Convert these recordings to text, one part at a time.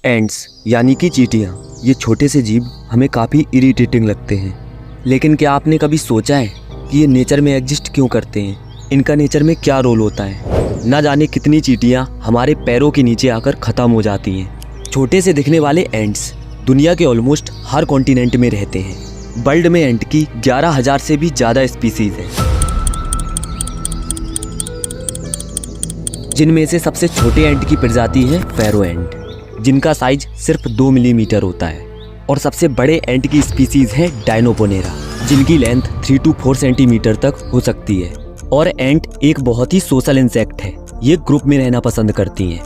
Ants यानी कि चींटियाँ, ये छोटे से जीव हमें काफ़ी इरिटेटिंग लगते हैं। लेकिन क्या आपने कभी सोचा है कि ये नेचर में एग्जिस्ट क्यों करते हैं? इनका नेचर में क्या रोल होता है? ना जाने कितनी चींटियाँ हमारे पैरों के नीचे आकर ख़त्म हो जाती हैं। छोटे से दिखने वाले एंट्स दुनिया के ऑलमोस्ट हर कॉन्टिनेंट में रहते हैं। वर्ल्ड में एंट की 11,000 से भी ज़्यादा स्पीसीज़ हैं, जिनमें से सबसे छोटे एंट की प्रजाति है फैरो एंट, जिनका साइज सिर्फ 2 मिलीमीटर होता है। और सबसे बड़े एंट की स्पीसीज है डायनोपोनेरा, जिनकी लेंथ 3 to 4 सेंटीमीटर तक हो सकती है। और एंट एक बहुत ही सोशल इंसेक्ट है। ये ग्रुप में रहना पसंद करती हैं,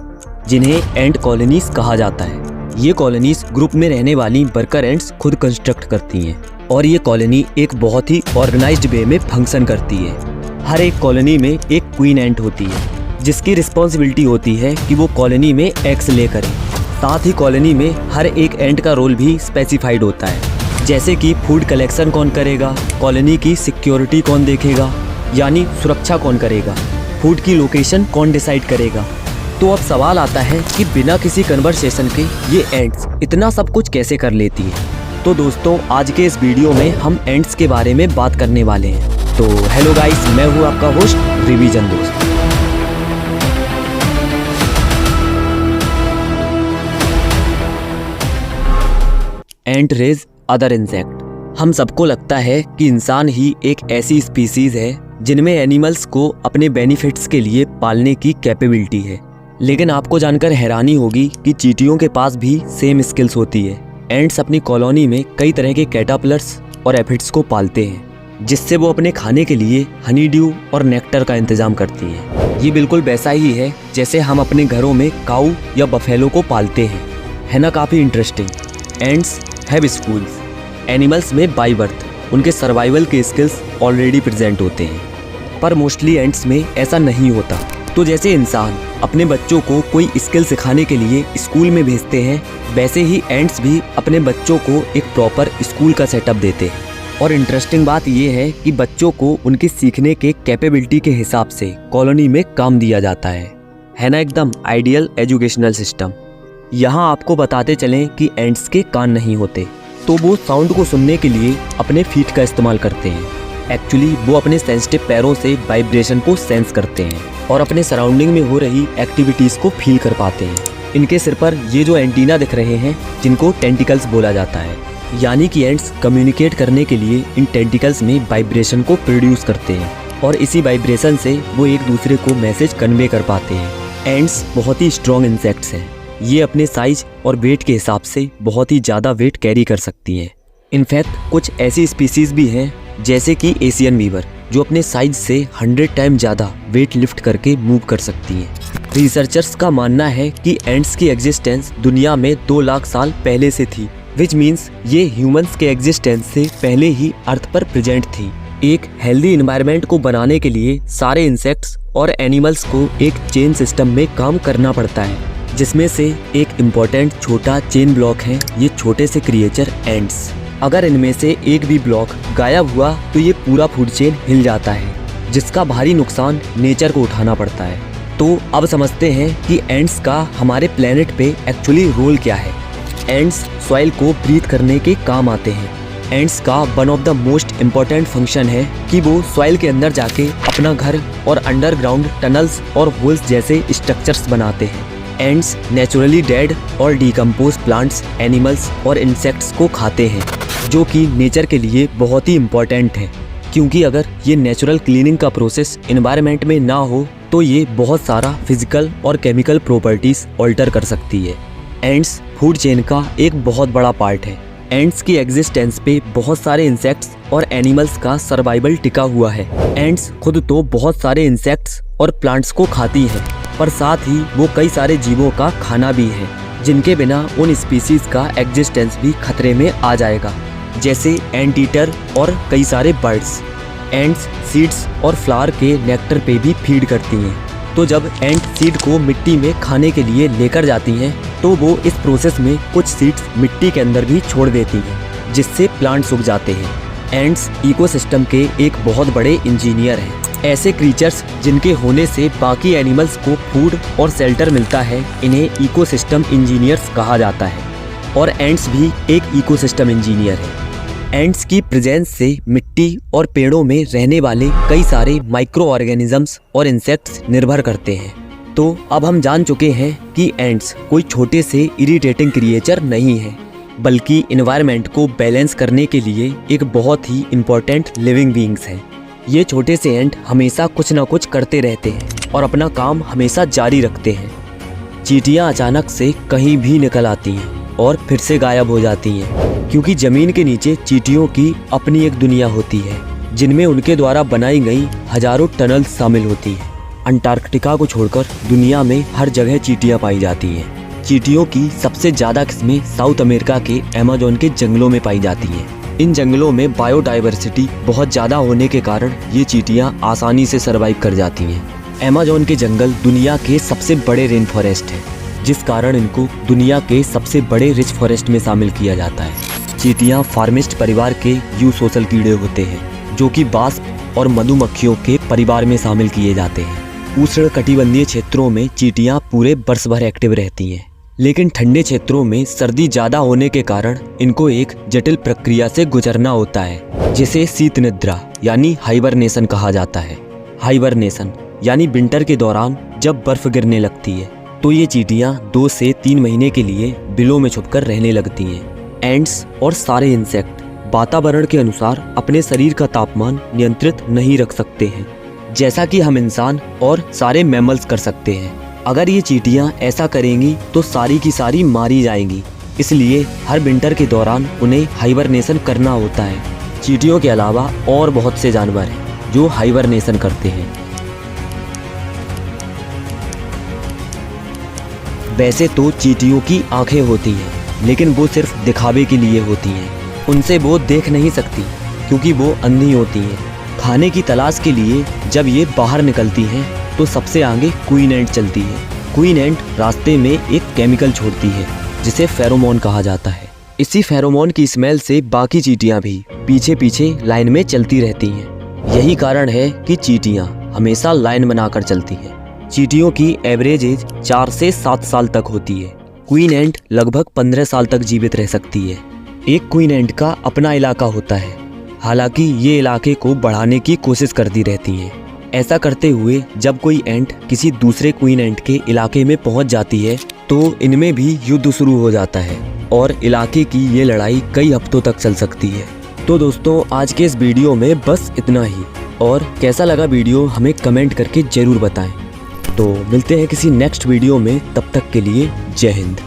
जिन्हें एंट कॉलोनीज कहा जाता है। ये कॉलोनीज ग्रुप में रहने वाली वर्कर एंट्स खुद कंस्ट्रक्ट करती हैं, और ये कॉलोनी एक बहुत ही ऑर्गेनाइज्ड वे में फंक्शन करती है। हर एक कॉलोनी में एक क्वीन एंट होती है, जिसकी रिस्पॉन्सिबिलिटी होती है कि वो कॉलोनी में एग्स ले करें। साथ ही कॉलोनी में हर एक एंट का रोल भी स्पेसिफाइड होता है, जैसे कि फूड कलेक्शन कौन करेगा, कॉलोनी की सिक्योरिटी कौन देखेगा, यानी सुरक्षा कौन करेगा, फूड की लोकेशन कौन डिसाइड करेगा। तो अब सवाल आता है कि बिना किसी कन्वर्सेशन के ये एंट्स इतना सब कुछ कैसे कर लेती हैं? तो दोस्तों, आज के इस वीडियो में हम एंट्स के बारे में बात करने वाले हैं। तो हेलो गाइस, मैं हूँ आपका होस्ट रिवीजन दोस्त। एंट रेज अदर इंसेक्ट। हम सबको लगता है कि इंसान ही एक ऐसी स्पीसीज है जिनमें एनिमल्स को अपने बेनिफिट्स के लिए पालने की कैपेबिलिटी है। लेकिन आपको जानकर हैरानी होगी कि चींटियों के पास भी सेम स्किल्स होती है। एंट्स अपनी कॉलोनी में कई तरह के कैटरपिलर्स और एफिड्स को पालते हैं, जिससे वो अपने खाने के लिए हनी ड्यू और नेक्टर का इंतजाम करती हैं। ये बिल्कुल वैसा ही है जैसे हम अपने घरों में काऊ या बफेलो को पालते हैं, है ना? काफ़ी interesting. Ants have schools. Animals में बाय बर्थ उनके सर्वाइवल के स्किल्स ऑलरेडी प्रेजेंट होते हैं, पर मोस्टली एंट्स में ऐसा नहीं होता। तो जैसे इंसान अपने बच्चों को कोई स्किल सिखाने के लिए स्कूल में भेजते हैं, वैसे ही एंट्स भी अपने बच्चों को एक प्रॉपर स्कूल का सेटअप देते हैं। और इंटरेस्टिंग बात यह है कि बच्चों को उनके सीखने के कैपेबिलिटी के हिसाब से कॉलोनी में काम दिया जाता है ना? एकदम आइडियल एजुकेशनल सिस्टम। यहाँ आपको बताते चलें कि एंट्स के कान नहीं होते, तो वो साउंड को सुनने के लिए अपने फीट का इस्तेमाल करते हैं। एक्चुअली वो अपने सेंसिटिव पैरों से वाइब्रेशन को सेंस करते हैं और अपने सराउंडिंग में हो रही एक्टिविटीज़ को फील कर पाते हैं। इनके सिर पर ये जो एंटीना दिख रहे हैं, जिनको टेंटिकल्स बोला जाता है, यानी कि एंट्स कम्युनिकेट करने के लिए इन टेंटिकल्स में वाइब्रेशन को प्रोड्यूस करते हैं, और इसी वाइब्रेशन से वो एक दूसरे को मैसेज कन्वे कर पाते हैं। एंट्स बहुत ही स्ट्रॉन्ग इंसेक्ट्स हैं। ये अपने साइज और वेट के हिसाब से बहुत ही ज़्यादा वेट कैरी कर सकती हैं। इनफैक्ट कुछ ऐसी स्पीसीज़ भी हैं, जैसे कि एशियन वीवर, जो अपने साइज से 100 टाइम ज़्यादा वेट लिफ्ट करके मूव कर सकती हैं। रिसर्चर्स का मानना है कि एंट्स की एग्जिस्टेंस दुनिया में 2 लाख साल पहले से थी, विच मीन्स ये ह्यूमंस के एग्जिस्टेंस से पहले ही अर्थ पर प्रेजेंट थी। एक हेल्दी इन्वायरमेंट को बनाने के लिए सारे इंसेक्ट्स और एनिमल्स को एक चेन सिस्टम में काम करना पड़ता है, जिसमें से एक इम्पॉर्टेंट छोटा चेन ब्लॉक है ये छोटे से क्रिएचर एंट्स। अगर इनमें से एक भी ब्लॉक गायब हुआ तो ये पूरा फूड चेन हिल जाता है, जिसका भारी नुकसान नेचर को उठाना पड़ता है। तो अब समझते हैं कि एंट्स का हमारे प्लेनेट पे एक्चुअली रोल क्या है। एंट्स सॉइल को ब्रीथ करने के काम आते हैं। एंट्स का one of the most important function है कि वो सॉइल के अंदर जाके अपना घर और अंडरग्राउंड टनल्स और होल्स जैसे स्ट्रक्चर्स बनाते हैं। एंट्स नेचुरली डेड और डिकम्पोज प्लांट्स, एनिमल्स और इंसेक्ट्स को खाते हैं, जो कि नेचर के लिए बहुत ही इम्पॉर्टेंट है, क्योंकि अगर ये नेचुरल क्लीनिंग का प्रोसेस एनवायरनमेंट में ना हो तो ये बहुत सारा फिजिकल और केमिकल प्रॉपर्टीज ऑल्टर कर सकती है। एंट्स फूड चेन का एक बहुत बड़ा पार्ट है। एंट्स की एग्जिस्टेंस पे बहुत सारे इंसेक्ट्स और एनिमल्स का सर्वाइवल टिका हुआ है। एंट्स खुद तो बहुत सारे इंसेक्ट्स और प्लांट्स को खाती हैं, पर साथ ही वो कई सारे जीवों का खाना भी है, जिनके बिना उन स्पीसीज का एग्जिस्टेंस भी खतरे में आ जाएगा, जैसे एंट ईटर और कई सारे बर्ड्स। एंट्स सीड्स और फ्लावर के नेक्टर पे भी फीड करती हैं। तो जब एंट सीड को मिट्टी में खाने के लिए लेकर जाती हैं, तो वो इस प्रोसेस में कुछ सीड्स मिट्टी के अंदर भी छोड़ देती हैं, जिससे प्लांट्स उग जाते हैं। एंट्स इकोसिस्टम के एक बहुत बड़े इंजीनियर हैं। ऐसे क्रीचर्स जिनके होने से बाकी एनिमल्स को फूड और शेल्टर मिलता है, इन्हें इकोसिस्टम इंजीनियर्स कहा जाता है। और एंट्स भी एक इकोसिस्टम इंजीनियर है। एंट्स की प्रेजेंस से मिट्टी और पेड़ों में रहने वाले कई सारे माइक्रो ऑर्गेनिजम्स और इंसेक्ट्स निर्भर करते हैं। तो अब हम जान चुके हैं कि एंट्स कोई छोटे से इरिटेटिंग क्रिएचर नहीं है, बल्कि एनवायरनमेंट को बैलेंस करने के लिए एक बहुत ही इम्पोर्टेंट लिविंग बीइंग्स हैं। ये छोटे से एंट हमेशा कुछ ना कुछ करते रहते हैं और अपना काम हमेशा जारी रखते हैं। चींटियाँ अचानक से कहीं भी निकल आती हैं और फिर से गायब हो जाती हैं, क्योंकि ज़मीन के नीचे चींटियों की अपनी एक दुनिया होती है, जिनमें उनके द्वारा बनाई गई हजारों टनल शामिल होती हैं। अंटार्कटिका को छोड़कर दुनिया में हर जगह चींटियाँ पाई जाती हैं। चींटियों की सबसे ज़्यादा किस्में साउथ अमेरिका के अमेज़न के जंगलों में पाई जाती हैं। इन जंगलों में बायोडाइवर्सिटी बहुत ज़्यादा होने के कारण ये चींटियाँ आसानी से सर्वाइव कर जाती हैं। अमेज़न के जंगल दुनिया के सबसे बड़े रेन फॉरेस्ट हैं, जिस कारण इनको दुनिया के सबसे बड़े रिच फॉरेस्ट में शामिल किया जाता है। चींटियाँ फार्मिस्ट परिवार के यूसोशल कीड़े होते हैं, जो कि वास्प और मधुमक्खियों के परिवार में शामिल किए जाते हैं। उष्णकटिबंधीय क्षेत्रों में चींटियाँ पूरे वर्ष भर एक्टिव रहती हैं, लेकिन ठंडे क्षेत्रों में सर्दी ज़्यादा होने के कारण इनको एक जटिल प्रक्रिया से गुजरना होता है, जिसे शीत निद्रा यानी हाइबरनेशन कहा जाता है। हाइबरनेशन यानी विंटर के दौरान जब बर्फ गिरने लगती है तो ये चींटियाँ 2 से 3 महीने के लिए बिलों में छुपकर रहने लगती हैं। एंट्स और सारे इंसेक्ट वातावरण के अनुसार अपने शरीर का तापमान नियंत्रित नहीं रख सकते हैं, जैसा कि हम इंसान और सारे मैमल्स कर सकते हैं। अगर ये चींटियाँ ऐसा करेंगी तो सारी की सारी मारी जाएंगी, इसलिए हर विंटर के दौरान उन्हें हाइबरनेशन करना होता है। चींटियों के अलावा और बहुत से जानवर हैं जो हाइबरनेशन करते हैं। वैसे तो चींटियों की आंखें होती हैं, लेकिन वो सिर्फ दिखावे के लिए होती हैं। उनसे वो देख नहीं सकती क्योंकि वो अंधी होती हैं। खाने की तलाश के लिए जब ये बाहर निकलती हैं तो सबसे आगे क्वीन एंट चलती है। क्वीन एंट रास्ते में एक केमिकल छोड़ती है जिसे फेरोमोन कहा जाता है। इसी फेरोमोन की स्मेल से बाकी चींटियां भी पीछे पीछे लाइन में चलती रहती हैं। यही कारण है कि चींटियां हमेशा लाइन बनाकर चलती हैं। चींटियों की एवरेज एज 4 से 7 साल तक होती है। क्वीन एंट लगभग 15 साल तक जीवित रह सकती है। एक क्वीन एंट का अपना इलाका होता है, हालांकि ये इलाके को बढ़ाने की कोशिश करती रहती हैं। ऐसा करते हुए जब कोई एंट किसी दूसरे क्वीन एंट के इलाके में पहुंच जाती है तो इनमें भी युद्ध शुरू हो जाता है और इलाके की ये लड़ाई कई हफ्तों तक चल सकती है। तो दोस्तों, आज के इस वीडियो में बस इतना ही, और कैसा लगा वीडियो हमें कमेंट करके ज़रूर बताएं। तो मिलते हैं किसी नेक्स्ट वीडियो में, तब तक के लिए जय हिंद।